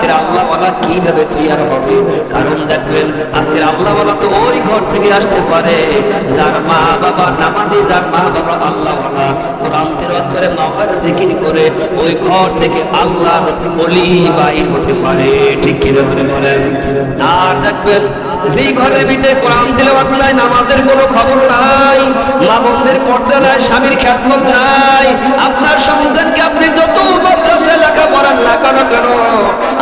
আজকের আল্লাহওয়ালা কিভাবে তৈরি হবে? কারণ দেখবেন আজকের আল্লাহওয়ালা তো ওই ঘর থেকে আসতে পারে যার মা বাবা নামাজি, যার মা বাবা আল্লাহওয়ালা, কোরআন তেলাওয়াত করে, মাওলার জিকির করে, ওই ঘর থেকে আল্লাহর ওলি বাইর হতে পারে। ঠিক কি বলেন? আর দেখবেন যেই ঘরের ভিতরে কোরআন তেলাওয়াত নাই, নামাজের কোনো খবর নাই, মা বোনদের পর্দা নাই, স্বামীর খ্যাতমত নাই, আপনার সন্তানকে আপনি যত মাদ্রাসায় লেখাপড়া না কেন কেন,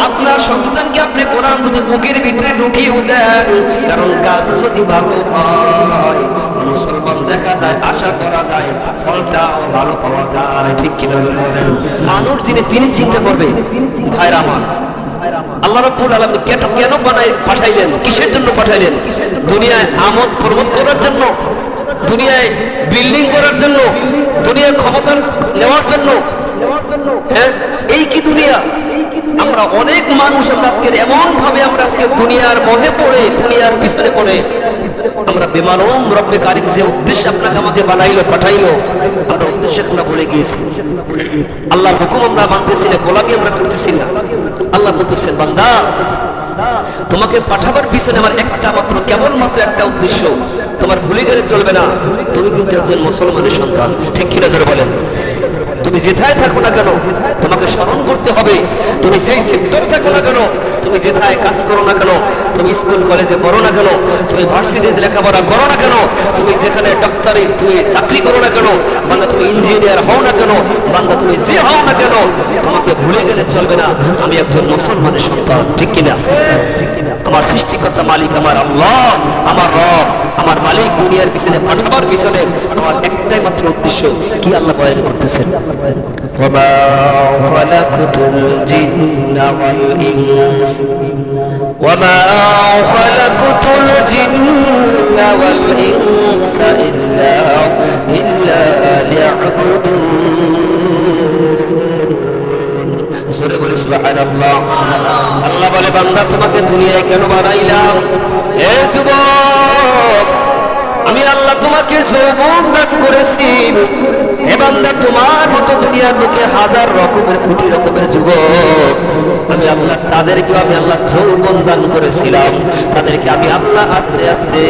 আপনার সন্তানকে আপনি কোরআন যদি বুকের ভিতরে ঢুকিয়েও দেন, কারণ গাছ যদি ভালো হয়, মুসলমান দেখা যায়, আশা করা যায় ফলটাও ভালো পাওয়া যায়। ঠিক কিনা বলেন? মানুষ তিনি চিন্তা করবে, ভাইরা আমার, আল্লাহ রাব্বুল আলামিন কেন পাঠাইলেন? কিসের জন্য পাঠাইলেন? দুনিয়ায় আমোদ প্রমোদ করার জন্য? দুনিয়ায় বিল্ডিং করার জন্য? দুনিয়ায় ক্ষমতা নেওয়ার জন্য? হ্যাঁ, এই কি দুনিয়া? আমরা অনেক মানুষ আমরা আজকে এমন ভাবে আমরা আজকে দুনিয়ার মোহে পড়ে, দুনিয়ার পিছনে পড়ে আমরা বেমালুম রব্বে কারিম যে উদ্দেশ্যে আপনাকে আমাকে বানাইলো, পাঠাইলো, আমরা উদ্দেশ্যে আমরা ভুলে গিয়েছি। আল্লাহর হুকুম আমরা মানতেছি না, গোলামি আমরা করতেছি না। আল্লাহ বলতেছেন, বান্দা তোমাকে পাঠাবার পিছনে আমার একটা মাত্র, কেবলমাত্র একটা উদ্দেশ্য, তোমার ভুলে গেলে চলবে না, তুমি কিন্তু একজন মুসলমানের সন্তান। ঠিক কিনা জোরে বলেন? তুমি যেথায় থাকো না কেন তোমাকে স্মরণ করতে হবে। তুমি যেই সেক্টর থাকো না কেন, তুমি যেথায় কাজ করো না কেন, তুমি স্কুল কলেজে পড়ো না কেন, তুমি ভার্সিটিতে লেখাপড়া করো না কেন, তুমি যেখানে ডাক্তারি তুমি চাকরি করো না কেন, বান্দা তুমি ইঞ্জিনিয়ার হও না কেন, বান্দা তুমি যে হও না কেন, তোমাকে ভুলে গেলে চলবে না আমি একজন মুসলমানের সন্তান। ঠিক কিনা? আমার সৃষ্টিকর্তা মালিক আমার আল্লাহ, আমার রব, আমার মালিক দুনিয়ার পিছনে পাঠাবার পিছনে আমার একটাই মাত্র উদ্দেশ্য। কি আল্লাহ বয়ান করতেছেন? ওয়ামা খালাকতুল জিন্না ওয়াল ইনস, ওয়ামা খালাকতুল জিন্না ওয়াল ইনসা ইল্লা লিয়াবুদুন। জোরে বলে সুবহানাল্লাহ। আল্লাহ বলে, বান্দা তোমাকে দুনিয়ায় কেন বানাইলাম? হে যুবক, আমি আল্লাহ তোমাকে যৌবন দান করেছি। হে বান্দা, তোমার মতো দুনিয়ার বুকে হাজার রকমের, কোটি রকমের যুবক আমি আল্লাহ, তাদেরকে আমি আল্লাহ যৌবন দান করেছিলাম। তাদেরকে আমি আল্লাহ আস্তে আস্তে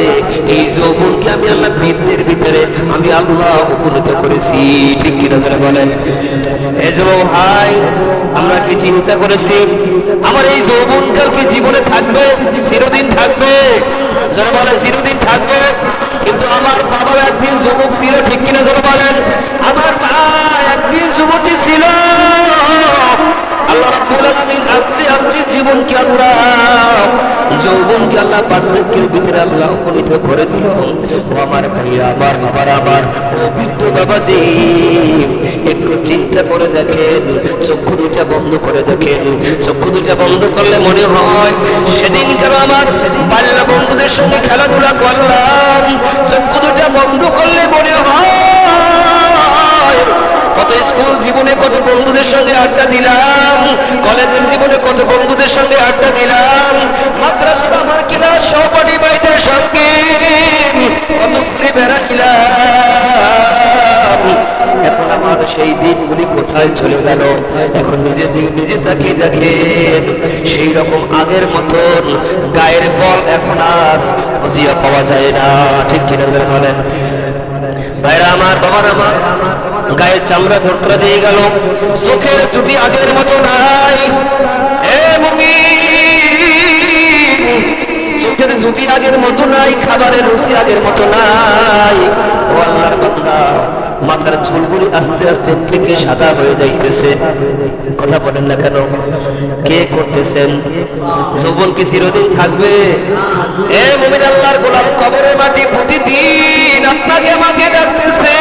এই যৌবনকে আমি আল্লাহ বৃদ্ধির ভিতরে আমি আল্লাহ উপনীত করেছি। ঠিক কিনা যারা বলেন? হে যুবক ভাই, আমরা কি চিন্তা করেছি আমার এই যৌবনকাল কি জীবনে থাকবে? চিরদিন থাকবে? যারা বলে চিরদিন থাকবে। কিন্তু আমার বাবা একদিন যুবক ছিল। ঠিক কিনা যারা বলেন? আমার মা একদিন যুবতী ছিল। আল্লাহ রাব্বুল আলামিন আস্তে আস্তে জীবনকে আল্লাহ, যৌবনকে আল্লাহ বার্ধক্যের ভিতরে আল্লাহ উপনীত করে দিল। ও আমার ভাইরা, আমার বাবারা, আমার ও বৃদ্ধ বাবাজি, একটু চিন্তা করে দেখেন, চক্ষু দুটা বন্ধ করে দেখেন। চক্ষু দুটা বন্ধ করলে মনে হয় সেদিনকার আমার বাল্য বন্ধুদের সঙ্গে খেলাধুলা করলাম। চক্ষু দুটা বন্ধ করলে মনে হয় কত স্কুল জীবনে কত বন্ধুদের সঙ্গে আড্ডা দিলাম, কলেজের জীবনে কত বন্ধুদের সঙ্গে আড্ডা দিলাম, মাদ্রাসার আমার ক্লাস সহপাঠী ভাইদের সঙ্গে কত ঘুরে বেড়াইলাম। এখন আমার সেই দিনগুলি কোথায় চলে গেল? এখন নিজে তাকিয়ে দেখেন, সেই রকম আগের মতন গায়ের বল এখন আর খুঁজিয়া পাওয়া যায় না। ঠিক কিনা যারা বলেন? ভাইরা আমার, বাবার আমার, গায়ের চামড়া ধরতরা দিয়ে গেল, চোখের জুতি আগের মতো নাই। এ মুমিন, চোখের জুতি আগের মতো নাই, খাবারের রুচি আগের মতো নাই। ও আল্লাহর বান্দা, মাথার চুলগুলি আস্তে আস্তে পেকে সাদা হয়ে যাইতেছে। কথা বলেন না কেন? কে করতেছেন? যৌবন কি চিরদিন থাকবে? এ মুমিন, আল্লাহর গোলাম, কবরের মাটি প্রতিদিন আপনাকে আমাকে ডাকতেছে।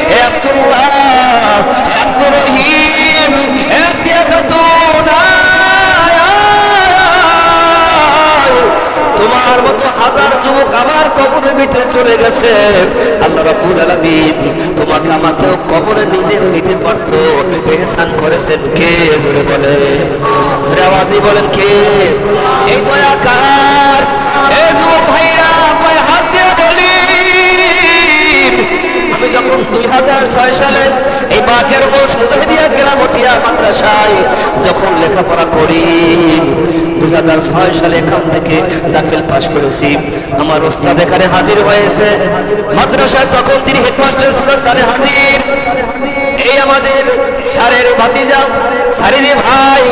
হে আব্দুল্লাহ, হে আব্দুর রহিম, হে ফিয়া খাতুন, তোমার মতো হাজার যুবক আমার কবরের ভিতরে চলে গেছে। আল্লাহ রাব্বুল আলামিন তোমাকে আমাকেও কবরে নিতে পারতো। ইহসান করেছেন কে? জোরে বলেন, জোরে আওয়াজে বলেন কে? এই দয়া কার? এই যুবক ভাইরা, পায়ে হাত দিয়ে বলি, আমি যখন 2006 সালে এই বাকের বোস মুজাহিদিয়া কেরামতিয়া মাদ্রাসায় যখন লেখাপড়া করি 2006 সালে এখান থেকে দাখিল পাশ করেছি। আমার ওস্তাদ এখানে হাজির হয়েছে মাদ্রাসায়, তখন তিনি হেডমাস্টার ছিল, স্যারে হাজির। এই আমাদের স্যারের ভাতিজা, স্যারের ভাই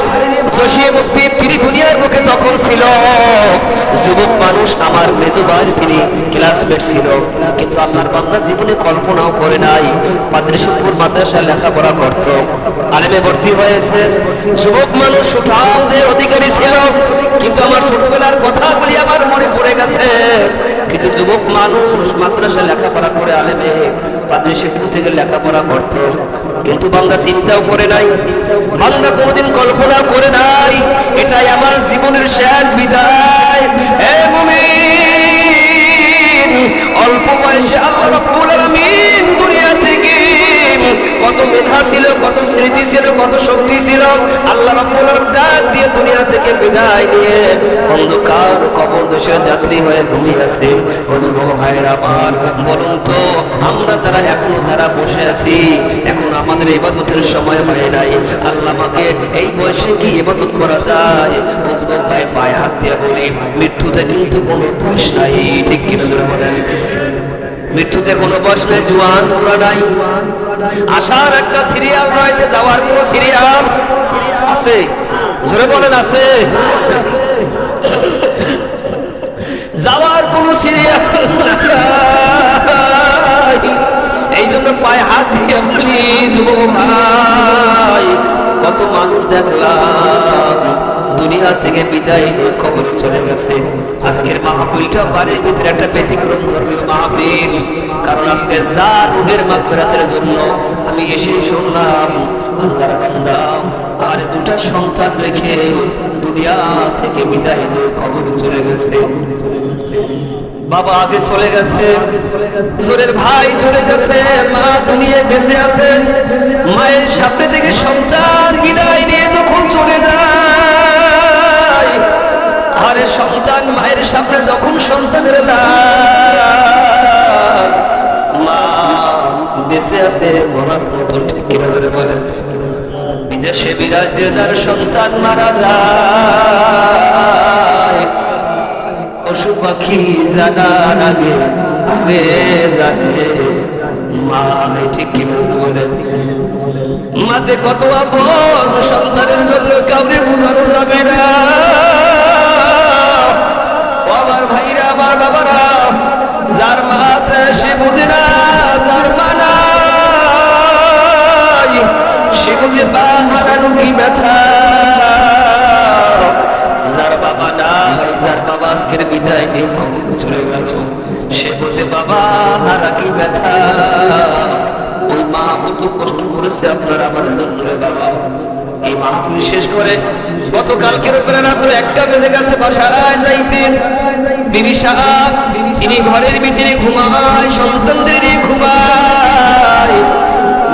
জসিমউদ্দিন, তিনি দুনিয়ার মুখে তখন ছিল যুবক মানুষ, আমার মেজো ভাই, তিনি ক্লাসমেট ছিল। কিন্তু আল্লাহর বান্দা জীবনে কল্পনাও করে নাই মাদ্রাসাপুর মাদ্রাসায় লেখাপড়া করত, আলেমে ভর্তি হয়েছে। যুবক মানুষ সুঠামদের অধিকারী ছিল, কিন্তু আমার ছোটবেলার কথাগুলি আমার মনে পড়ে গেছে। কিন্তু যুবক মানুষ মাদ্রাসায় লেখাপড়া করে আলেমে মাদ্রাসাপুর থেকে লেখাপড়া করত, কিন্তু বান্দা চিন্তাও করে নাই, বান্দা কোনোদিন কল্পনা করে নাই এটাই আমার জীবনের শেষ বিদায়। হে মুমিন, অল্প বয়সে আল্লাহ রাব্বুল আলামিন দুনিয়া থেকে কত মেধা ছিল, কত স্মৃতি ছিল, কত শক্তি ছিল, আল্লাহ রাব্বুল আলামিন ডাক দিয়ে দুনিয়া থেকে বিদায় নিয়ে অন্ধকার কবর দেশের যাত্রী হয়ে ঘুমিয়ে আছে। ও যুবক ভাইরা আমার, বলুন তো আমরা যারা এখনো যারা বসে আছি, এখন আমাদের ইবাদতের সময় হয় নাই, আল্লাহ আমাকে এই বয়সে কি ইবাদত করা যায়? ও যুবক ভাই, পায়ে হাত দিয়ে বলি, মৃত্যুতে কিন্তু কোনো দোষ নাই, ঠিক কিনা জোরে বলেন? মৃত্যুতে কোনো বয়স নাই, জোয়ান পুরা নাই। আসার একটা সিরিয়াল রয়েছে, যাওয়ার কোনো সিরিয়াল আছে? জোরে বলেন আছে? যাওয়ার কোনো সিরিয়াল নাই। এই জন্য পায়ে হাত দিয়ে বলি, যুবক ভাই, কত মানুষ দেখলাম দুনিয়া থেকে বিদায় নিয়ে কবরে চলে গেছে। আজকের মাহফিলটা বাড়ির ভিতরে একটা ব্যতিক্রম ধর্মীয় মাহফিল, কারণ আজকে যার রূহের মাগফিরাতের জন্য আমি এসে শুনলাম আল্লাহর বান্দা আর দুটা সন্তান রেখে দুনিয়া থেকে বিদায় নিয়ে কবরে চলে গেছে। বাবা আগে চলে গেছে, ছোটের ভাই চলে গেছে, মা দুনিয়ায় বেঁচে আছে। মায়ের সামনে থেকে সন্তান বিদায় নিয়ে যখন চলে যায়, আরে সন্তান মায়ের সামনে যখন সন্তানের লাশ, মা বেঁচে আছে মরার মতো, ঠিক কিনা জোরে বলেন? বিদেশে বিরাজে যার সন্তান মারা যায়, পশু পাখি জানার আগে আগে জানে মা, ঠিক কিনা বলেন? মাঝে কত আপন সন্তানের জন্য কাউরে বোঝানো যাবে না। আমার ভাইরা, আমার বাবারা, যার মা আছে সে বুঝে না, যার মা নাই সে বুঝে মা হারানো কি ব্যথা। যার বাবা নাই, যার বাবা আজকের বিদায় নিয়ে কবরে চলে গেল, সে বোঝে বাবা হারা কি ব্যথা। ওই মা কত কষ্ট করেছে আপনার আমার জন্য রে বাবা। এই মাহফিল শেষ করে গতকালকের উপরে রাত্র 1টা বেজে গেছে, বাসায় যাইতেন। বিবি সাহেব তিনি ঘরের ভিতরে ঘুমায়, সন্তানদের নিয়ে ঘুমায়।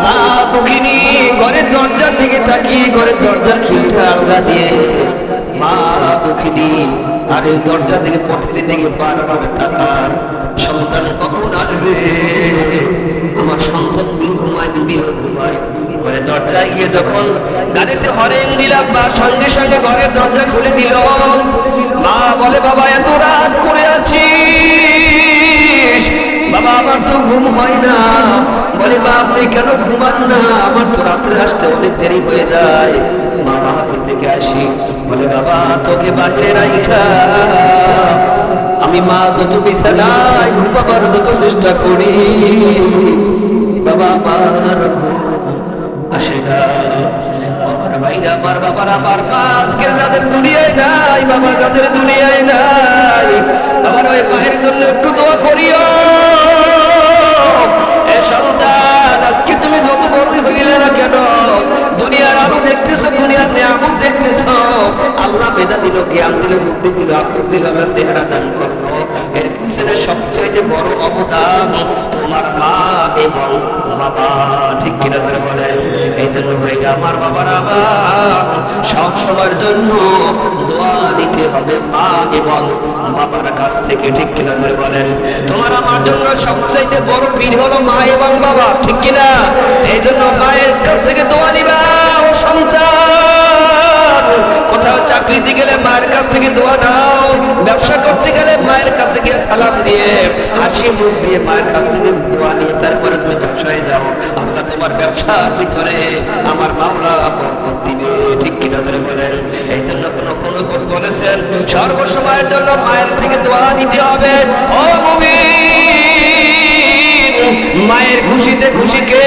মা দুঃখিনী ঘরের দরজার দিকে তাকিয়ে ঘরের দরজার খিলটা আলগা দিয়ে মা দুঃখিনী আরে দরজা দিকে পথের দিকে বারবার তাকায়, সন্তান কখন আসবে? আমার সন্তানগুলো ঘুমায়, বিবিও ঘুমায়। ঘরে দরজায় গিয়ে যখন গাড়িতে হরেন দিলাম, মা সঙ্গে সঙ্গে ঘরের দরজা খুলে দিল। মা বলে, বাবা এত রাত করে আছিস? বাবা আমার তো ঘুম হয় না। বলে, মা আপনি কেন ঘুমান না? আমার তো রাত্রে আসতে অনেক দেরি হয়ে যায়। মা মাহফিল থেকে আসি, বলে বাবা তোকে বাহিরে রাইখা আমি মা যত বিছানায় ঘুমাবার যত চেষ্টা করি, বাবা আমার ঘুম আসে না। আমার ভাইরা, আমার বাবার, আমার মা আজকের যাদের দুনিয়ায় নাই, বাবা যাদের দুনিয়ায় নাই, বাবার ওই মায়ের জন্য একটু দোয়া করিও। এ সন্তান, আজকে তুমি যত বড়ই হইলে না কেন, দুনিয়ার আলো দেখতেছো, দুনিয়ার নিয়ামত দেখতেছো, আল্লাহ মেধা দিল, জ্ঞান দিল, বুদ্ধি দিল, আকল দিল, আল্লাহ চেহারা দান করলো। এর পিছনে সবচাইতে বড় অবদান তোমার মা এবং বাবা, ঠিক কিনা জোরে বলেন? এই জন্য ভাইরা আমার, বাবার আমার সব সময়ের জন্য দোয়া দিতে হবে। হবে মা এবং বাবার কাছ থেকে। ঠিক কিনা জোরে বলেন? তোমার আমার জন্য সবচাইতে বড় পীর হলো মা এবং বাবা, ঠিক কিনা? এই জন্য মায়ের কাছ থেকে দোয়া নিবা ও সন্তান। কোথাও চাকরিতে গেলে মায়ের কাছ থেকে দোয়া নাও, ব্যবসা করতে গেলে মায়ের কাছে গিয়ে সালাম দিয়ে হাসি মুখ দিয়ে মায়ের কাছ থেকে দোয়া নিয়ে তারপরে তুমি ব্যবসায় যাও। আল্লাহ তোমার ব্যবসার ভিতরে আমার মাওলা বরকত দিবে। ঠিক কিনা ধরে বলেন? এই জন্য কোনো কবি বলেছেন সর্বসময়ের জন্য মায়ের থেকে দোয়া নিতে হবে। ও মুমিন, মায়ের খুশিতে খুশি কে?